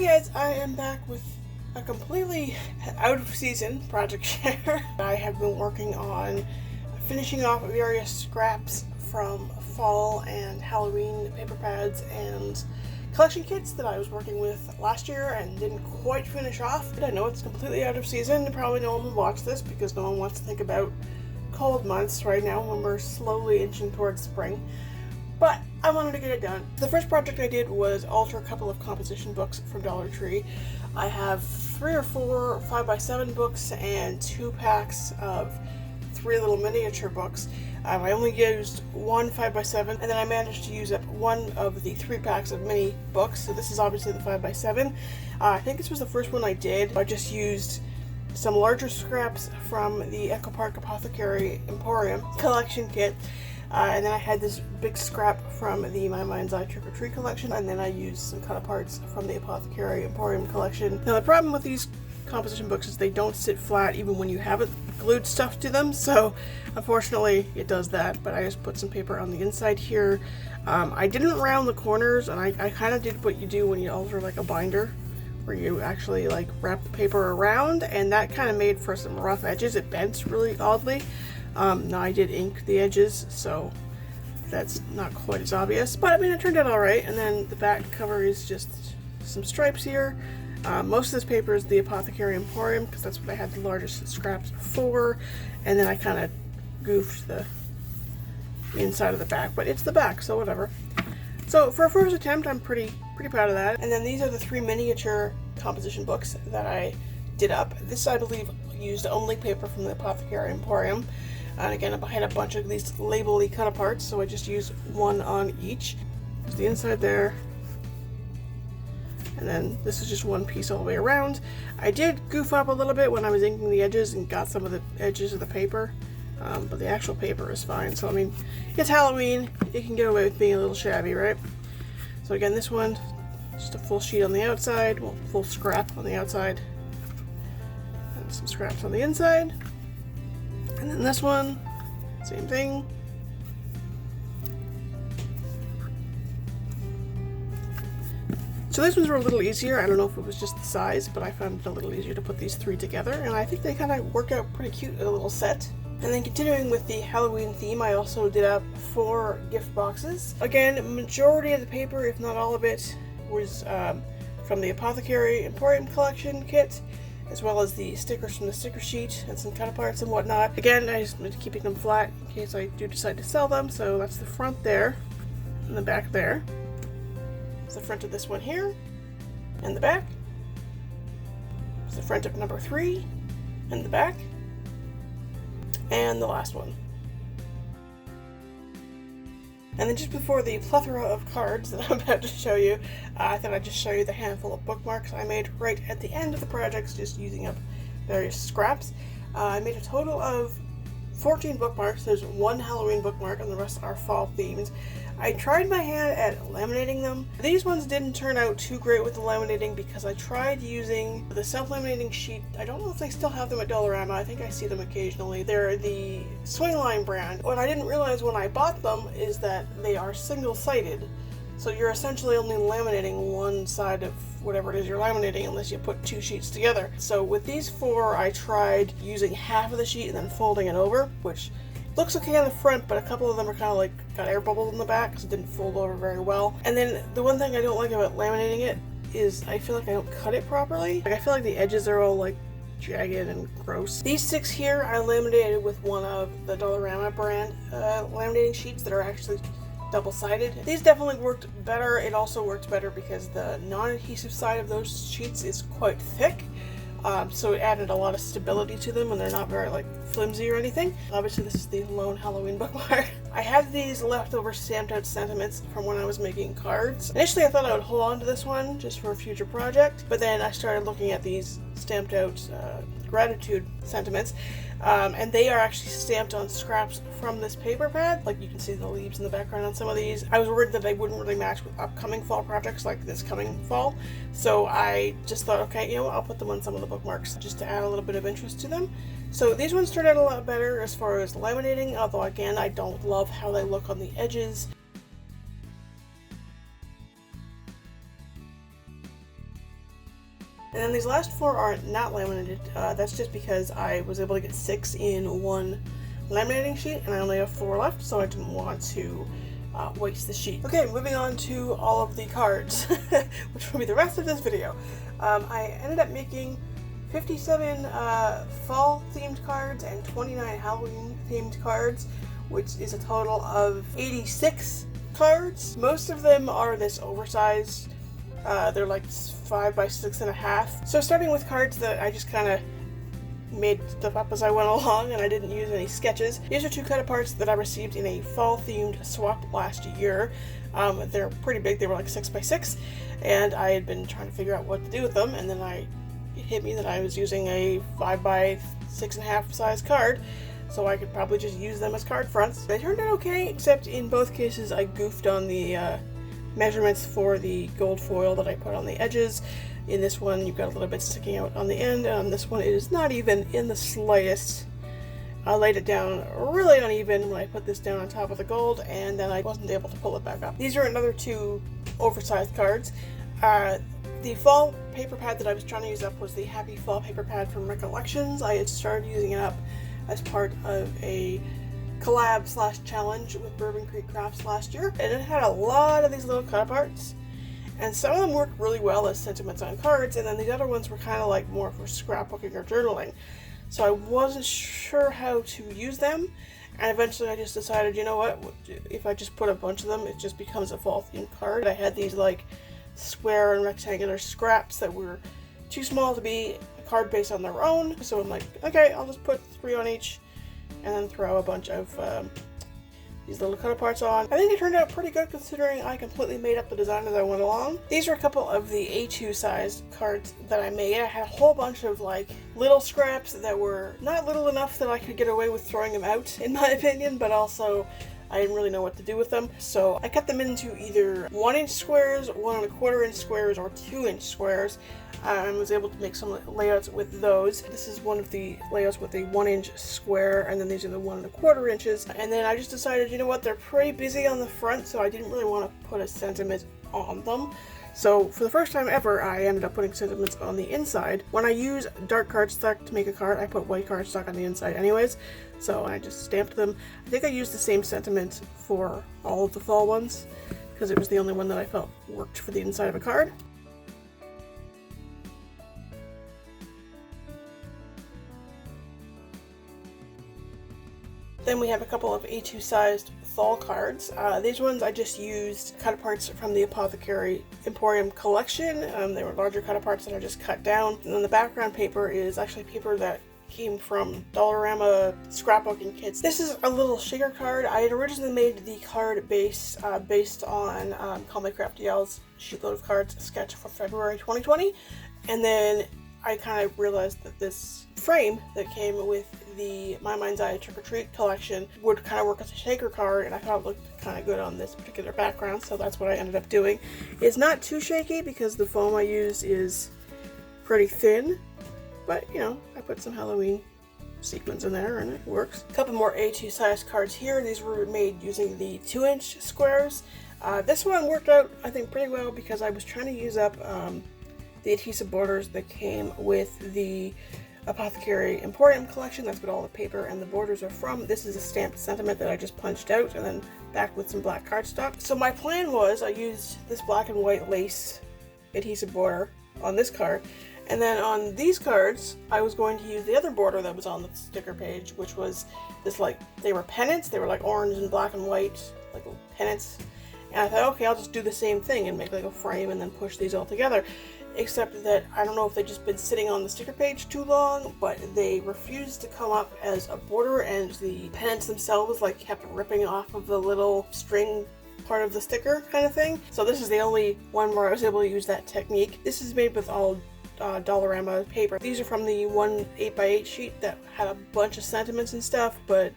guys, I am back with a completely out of season project share. I have been working on finishing off various scraps from fall and Halloween paper pads and collection kits that I was working with last year and didn't quite finish off. But I know it's completely out of season. Probably no one will watch this because no one wants to think about cold months right now when we're slowly inching towards spring. But I wanted to get it done. The first project I did was alter a couple of composition books from Dollar Tree. I have 3 or 4 5x7 books and 2 packs of 3 little miniature books. I only used 1 5x7 and then I managed to use up 1 of the 3 packs of mini books. So this is obviously the 5x7. I think this was the first one I did. I just used some larger scraps from the Echo Park Apothecary Emporium collection kit. And then I had this big scrap from the My Mind's Eye Trick or Treat collection, and then I used some cut aparts from the Apothecary Emporium collection. Now the problem with these composition books is they don't sit flat even when you have it glued stuff to them, so unfortunately it does that, but I just put some paper on the inside here. I didn't round the corners, and I kind of did what you do when you alter like a binder, where you actually like wrap the paper around, and that kind of made for some rough edges. It bent really oddly. Now I did ink the edges, so that's not quite as obvious, but I mean it turned out alright. And then the back cover is just some stripes here. Most of this paper is the Apothecary Emporium because that's what I had the largest scraps for, and then I kind of goofed the inside of the back, but it's the back, so whatever. So for a first attempt, I'm pretty proud of that. And then these are the 3 miniature composition books that I did up. This, I believe, used only paper from the Apothecary Emporium. And again, I had a bunch of these label-y cut aparts, so I just used 1 on each. There's the inside there. And then this is just 1 piece all the way around. I did goof up a little bit when I was inking the edges and got some of the edges of the paper. But the actual paper is fine. So, I mean, it's Halloween. You can get away with being a little shabby, right? So again, this one, just a full sheet on the outside. Well, full scrap on the outside. And some scraps on the inside. And then this one, same thing. So these ones were a little easier. I don't know if it was just the size, but I found it a little easier to put these 3 together, and I think they kind of work out pretty cute in a little set. And then continuing with the Halloween theme, I also did up 4 gift boxes. Again, majority of the paper, if not all of it, was from the Apothecary Emporium collection kit, as well as the stickers from the sticker sheet and some cut aparts and whatnot. Again, I just been keeping them flat in case I do decide to sell them. So that's the front there and the back there. It's the front of this one here and the back. It's the front of number 3 and the back. And the last one. And then just before the plethora of cards that I'm about to show you, I thought I'd just show you the handful of bookmarks I made right at the end of the projects, just using up various scraps. I made a total of 14 bookmarks. There's 1 Halloween bookmark and the rest are fall themed. I tried my hand at laminating them. These ones didn't turn out too great with the laminating because I tried using the self-laminating sheet. I don't know if they still have them at Dollarama. I think I see them occasionally. They're the Swingline brand. What I didn't realize when I bought them is that they are single-sided. So you're essentially only laminating one side of whatever it is you're laminating unless you put 2 sheets together. So with these 4, I tried using half of the sheet and then folding it over, which looks okay on the front, but a couple of them are kind of like got air bubbles in the back because it didn't fold over very well. And then the one thing I don't like about laminating it is I feel like I don't cut it properly. Like I feel like the edges are all like jagged and gross. These 6 here I laminated with one of the Dollarama brand laminating sheets that are actually double-sided. These definitely worked better. It also worked better because the non-adhesive side of those sheets is quite thick. So it added a lot of stability to them and they're not very like flimsy or anything. Obviously this is the lone Halloween bookmark. I had these leftover stamped out sentiments from when I was making cards. Initially I thought I would hold on to this one just for a future project, but then I started looking at these stamped out gratitude sentiments, and they are actually stamped on scraps from this paper pad. Like you can see the leaves in the background on some of these. I was worried that they wouldn't really match with upcoming fall projects like this coming fall, so I just thought, okay, you know, I'll put them on some of the bookmarks just to add a little bit of interest to them. So these ones turned out a lot better as far as laminating, although again I don't love how they look on the edges. And then these last 4 are not laminated. That's just because I was able to get 6 in one laminating sheet, and I only have 4 left, so I didn't want to waste the sheet. Okay, moving on to all of the cards, which will be the rest of this video. I ended up making 57 fall themed cards and 29 Halloween themed cards, which is a total of 86 cards. Most of them are this oversized. They're like 5 by 6.5. So starting with cards that I just kind of made stuff up as I went along, and I didn't use any sketches. These are 2 cut-aparts that I received in a fall-themed swap last year. They're pretty big. They were like 6 by 6, and I had been trying to figure out what to do with them, and then it hit me that I was using a 5 by 6.5 size card, so I could probably just use them as card fronts. They turned out okay, except in both cases I goofed on the measurements for the gold foil that I put on the edges. In this one, you've got a little bit sticking out on the end, and on this one, it is not even in the slightest. I laid it down really uneven when I put this down on top of the gold, and then I wasn't able to pull it back up. These are another 2 oversized cards. The fall paper pad that I was trying to use up was the Happy Fall paper pad from Recollections. I had started using it up as part of a collab / challenge with Bourbon Creek Crafts last year, and it had a lot of these little cut-aparts. And some of them worked really well as sentiments on cards, and then the other ones were kind of like more for scrapbooking or journaling. So I wasn't sure how to use them, and eventually I just decided, you know what, if I just put a bunch of them, it just becomes a fall themed card. I had these like square and rectangular scraps that were too small to be a card base on their own, so I'm like, okay, I'll just put 3 on each, and then throw a bunch of these little cut-aparts on. I think it turned out pretty good considering I completely made up the design as I went along. These are a couple of the A2 size cards that I made. I had a whole bunch of like little scraps that were not little enough that I could get away with throwing them out, in my opinion, but also I didn't really know what to do with them. So I cut them into either 1-inch squares, 1¼ inch squares, or 2-inch squares. I was able to make some layouts with those. This is one of the layouts with a 1-inch square, and then these are the 1¼ inches. And then I just decided, you know what, they're pretty busy on the front, so I didn't really want to put a sentiment on them. So for the first time ever, I ended up putting sentiments on the inside. When I use dark cardstock to make a card, I put white cardstock on the inside anyways, so I just stamped them. I think I used the same sentiment for all of the fall ones, because it was the only one that I felt worked for the inside of a card. Then we have a couple of A2 sized fall cards. These ones I just used cut-aparts from the Apothecary Emporium collection. They were larger cut-aparts that I just cut down. And then the background paper is actually paper that came from Dollarama scrapbooking kits. This is a little shaker card. I had originally made the card base based on Call Me Crafty Owl's Sheetload of Cards sketch for February 2020. And then I kind of realized that this frame that came with the My Mind's Eye Trick or Treat collection would kind of work as a shaker card, and I thought it looked kind of good on this particular background, so that's what I ended up doing. It's not too shaky because the foam I used is pretty thin, but you know, I put some Halloween sequins in there and it works. A couple more A2 size cards here. These were made using the 2-inch squares. This one worked out, I think, pretty well because I was trying to use up the adhesive borders that came with the Apothecary Emporium collection. That's what all the paper and the borders are from. This is a stamped sentiment that I just punched out and then backed with some black cardstock. So my plan was I used this black and white lace adhesive border on this card, and then on these cards I was going to use the other border that was on the sticker page, which was this, like, they were pennants. They were like orange and black and white, like little pennants. And I thought, okay, I'll just do the same thing and make like a frame and then push these all together. Except that I don't know if they've just been sitting on the sticker page too long, but they refused to come up as a border, and the pennants themselves like kept ripping off of the little string part of the sticker kind of thing. So this is the only one where I was able to use that technique. This is made with all Dollarama paper. These are from the one 8x8 sheet that had a bunch of sentiments and stuff, but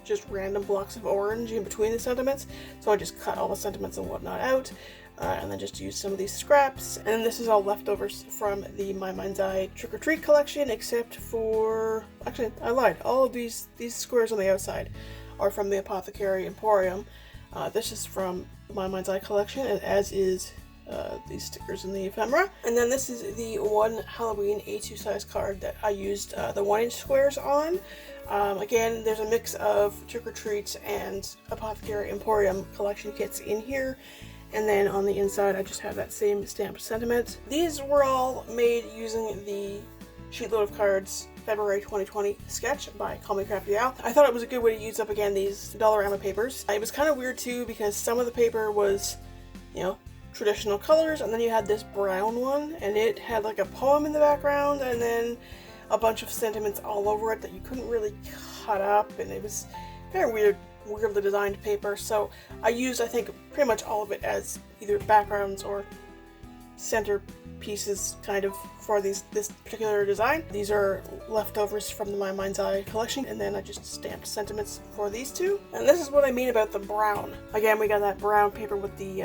just random blocks of orange in between the sentiments. So I just cut all the sentiments and whatnot out. And then just use some of these scraps. And then this is all leftovers from the My Mind's Eye Trick or Treat collection, except for, actually I lied, all of these squares on the outside are from the Apothecary Emporium. This is from My Mind's Eye collection, as is these stickers in the ephemera. And then this is the one Halloween A2 size card that I used the 1-inch squares on. Again, there's a mix of Trick or Treats and Apothecary Emporium collection kits in here. And then on the inside, I just have that same stamped sentiment. These were all made using the Sheetload of Cards February 2020 sketch by Call Me Crafty Al. I thought it was a good way to use up, again, these Dollarama papers. It was kind of weird too, because some of the paper was, you know, traditional colors, and then you had this brown one, and it had like a poem in the background, and then a bunch of sentiments all over it that you couldn't really cut up, and it was very weirdly designed paper. So I used, I think, pretty much all of it as either backgrounds or center pieces kind of for this particular design. These are leftovers from the My Mind's Eye collection, and then I just stamped sentiments for these two. And this is what I mean about the brown. Again, we got that brown paper with the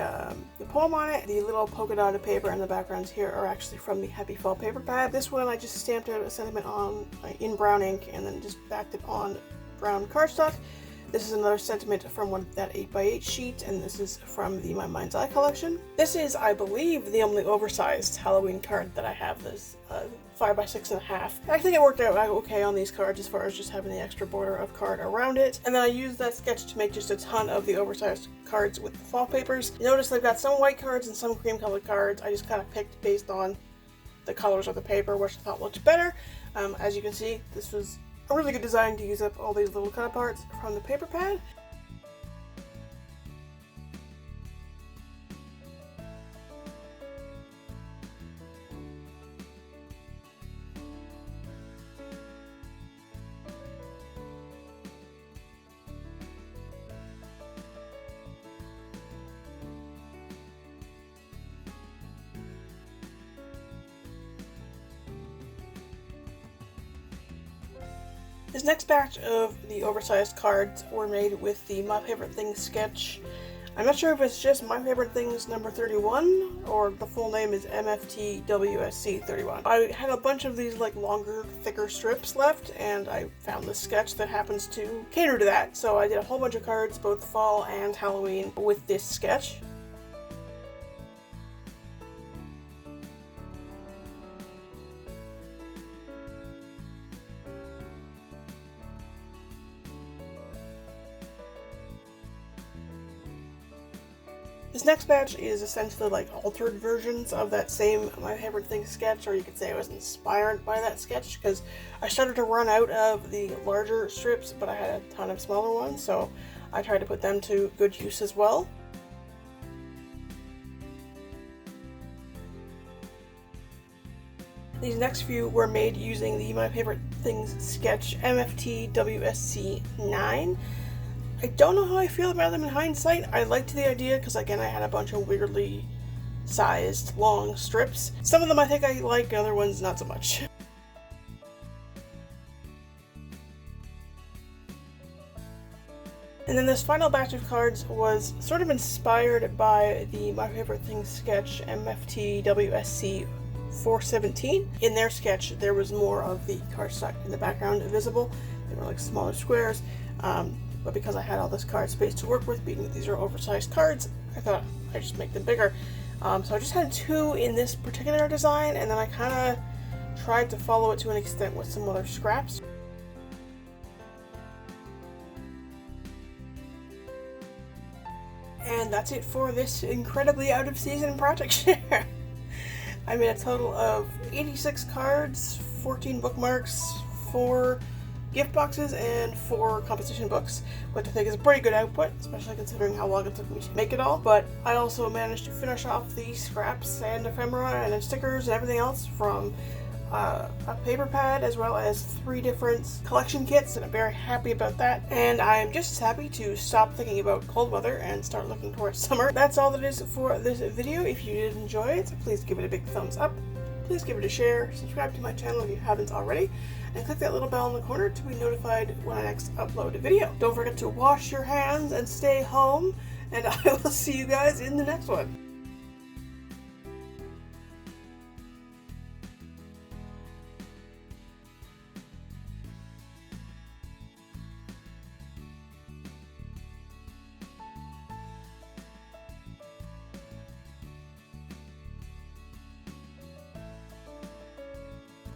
poem on it. The little polka dotted paper and the backgrounds here are actually from the Happy Fall paper pad. This one I just stamped out a sentiment on in brown ink and then just backed it on brown cardstock. This is another sentiment from that 8x8 sheet, and this is from the My Mind's Eye collection. This is, I believe, the only oversized Halloween card that I have. This 5x6.5. I think it worked out okay on these cards as far as just having the extra border of card around it. And then I used that sketch to make just a ton of the oversized cards with the fall papers. You notice they've got some white cards and some cream colored cards. I just kind of picked based on the colors of the paper, which I thought looked better. As you can see, this was a really good design to use up all these little cut parts from the paper pad. This next batch of the oversized cards were made with the My Favorite Things sketch. I'm not sure if it's just My Favorite Things number 31 or the full name is MFT WSC31. I had a bunch of these like longer, thicker strips left, and I found this sketch that happens to cater to that. So I did a whole bunch of cards, both fall and Halloween, with this sketch. This next batch is essentially like altered versions of that same My Favorite Things sketch, or you could say I was inspired by that sketch, because I started to run out of the larger strips, but I had a ton of smaller ones, so I tried to put them to good use as well. These next few were made using the My Favorite Things sketch MFT WSC9. I don't know how I feel about them in hindsight. I liked the idea because, again, I had a bunch of weirdly sized long strips. Some of them I think I like, other ones not so much. And then this final batch of cards was sort of inspired by the My Favorite Things sketch MFT WSC 417. In their sketch, there was more of the cardstock in the background visible. They were like smaller squares. But because I had all this card space to work with, being that these are oversized cards, I thought I'd just make them bigger. So I just had two in this particular design, and then I kind of tried to follow it to an extent with some other scraps. And that's it for this incredibly out of season project share. I made a total of 86 cards, 14 bookmarks, 4 gift boxes, and 4 composition books, which I think is a pretty good output, especially considering how long it took me to make it all. But I also managed to finish off the scraps and ephemera and stickers and everything else from a paper pad, as well as 3 different collection kits, and I'm very happy about that. And I'm just as happy to stop thinking about cold weather and start looking towards summer. That's all that is for this video. If you did enjoy it, please give it a big thumbs up. Please give it a share, subscribe to my channel if you haven't already, and click that little bell in the corner to be notified when I next upload a video. Don't forget to wash your hands and stay home, and I will see you guys in the next one.